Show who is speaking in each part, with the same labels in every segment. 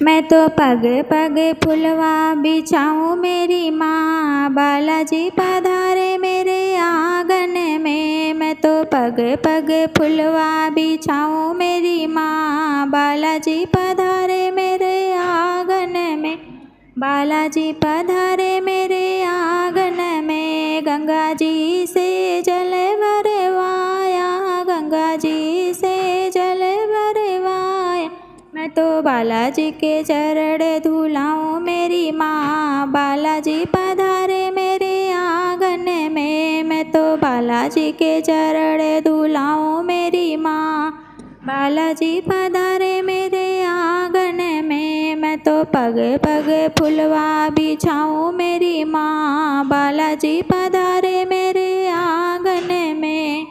Speaker 1: मैं तो पग पग फुलवा बिछाऊँ मेरी माँ, बालाजी पधारे मेरे आंगन में। मैं तो पग पग फुलवा बिछाऊँ मेरी माँ, बालाजी पधारे मेरे आंगन में। बालाजी पधारे मेरे आंगन में। गंगा जी से जल भरवाया, गंगा जी से जल भरवाया। मैं तो बालाजी के चरण धुलाऊँ मेरी माँ, बालाजी पधारे मेरे आंगन में। मैं तो बालाजी के चरण धुलाऊँ मेरी माँ, बालाजी पधारे मेरे आंगन में। मैं तो पग पग फुलवा बिछाऊँ मेरी माँ, बालाजी पधारे मेरे आंगन में।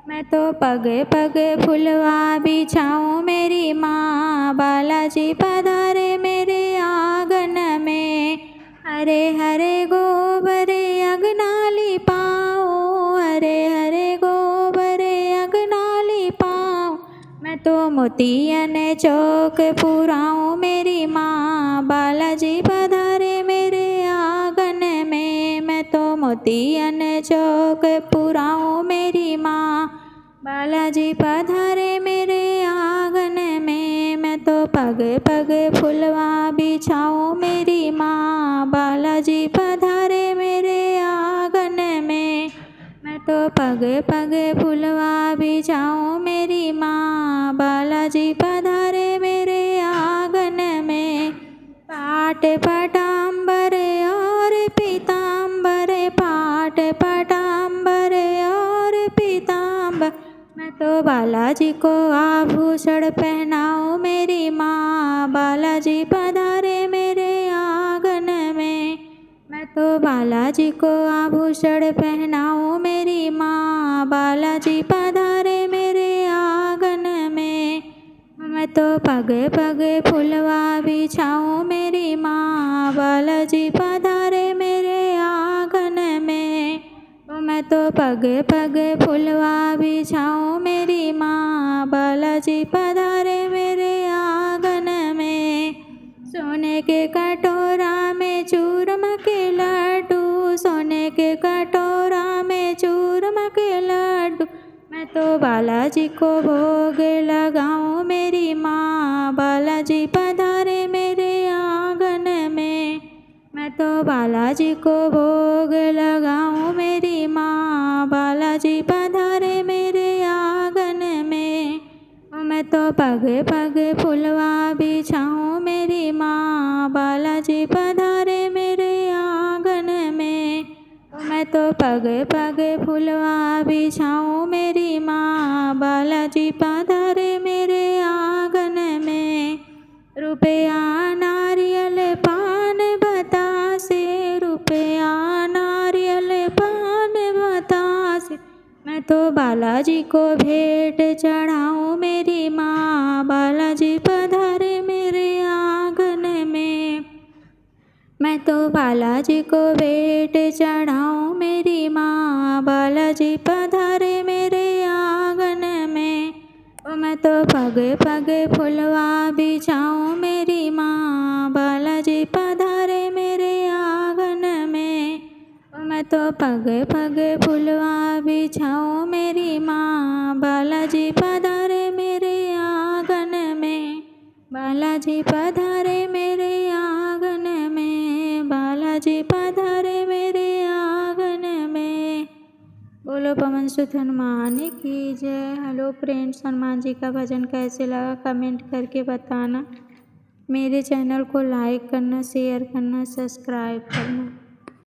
Speaker 1: मैं तो पग पग फुलवा बिछाऊँ मेरी माँ, बालाजी पधारे मेरे आंगन में। हरे हरे गोबर अगना लिपाऊँ, हरे हरे गोबर अगना लिपाऊँ। मैं तो मोतियन चौक पुराऊँ मेरी माँ, बालाजी पधारे मेरे आंगन में। मैं तो मोतियन चौक पुराऊँ मेरी माँ, बालाजी पधारे मेरे आंगन में। मैं तो पग पग फुलवा बिछाऊँ मेरी माँ, बालाजी पधारे मेरे आंगन में। मैं तो पग पग फुलवा बिछाऊँ मेरी माँ, बालाजी पधारे मेरे आंगन में। पाट पटाम्बर और पीताम्बर, पाट पटाम्बर और पीताम्बर। मैं तो बालाजी को आभूषण पहनाऊँ मेरी माँ, बालाजी पधारे मेरे आंगन में। मैं तो बालाजी को आभूषण पहनाऊँ मेरी माँ, बालाजी पधारे मेरे आंगन में। मैं तो पग पग फुलवा बिछाऊँ मेरी माँ, बालाजी पधारे मेरे आंगन में। मैं तो पग पग फुलवा बिछाऊँ मेरी माँ, बालाजी पधारे मेरे आंगन में। सोने के कटोरा में चूरमा के लड्डू, सोने के कटोरा में चूरमा के लड्डू। मैं तो बालाजी को भोग लगाऊँ मेरी माँ, बालाजी पधारे मेरे आंगन में। मैं तो बालाजी को भोग लगाऊँ मेरी माँ, बालाजी पधारे मेरे आंगन में। मैं तो पग पग फुलवा बिछाऊँ मेरी माँ, बालाजी पधारे मेरे आंगन में। मैं तो पग पग फुलवा बिछाऊँ मेरी माँ, बालाजी पधारे मेरे आंगन में। रुपया नारियल पान बतासे, रुपया नारियल पान बतासे। मैं तो बालाजी को भेंट चढ़ाऊँ मेरी माँ, बालाजी पधारे मेरे आंगन में। मैं तो बालाजी को भेंट चढ़ाऊँ मेरी माँ, बालाजी पधारे मेरे आंगन में। मैं तो पग पग फुलवा बिछाऊँ मेरी माँ, बालाजी पधारे मेरे आंगन में। मैं तो पग पग फुलवा बिछाऊँ मेरी माँ, बालाजी पधारे मेरे आंगन में। बालाजी पधारे मेरे आंगन में, बालाजी पधारे मेरे आंगन में। बोलो पवन सुत हनुमान की जय। हेलो फ्रेंड्स, हनुमान जी का भजन कैसे लगा कमेंट करके बताना। मेरे चैनल को लाइक करना, शेयर करना, सब्सक्राइब करना।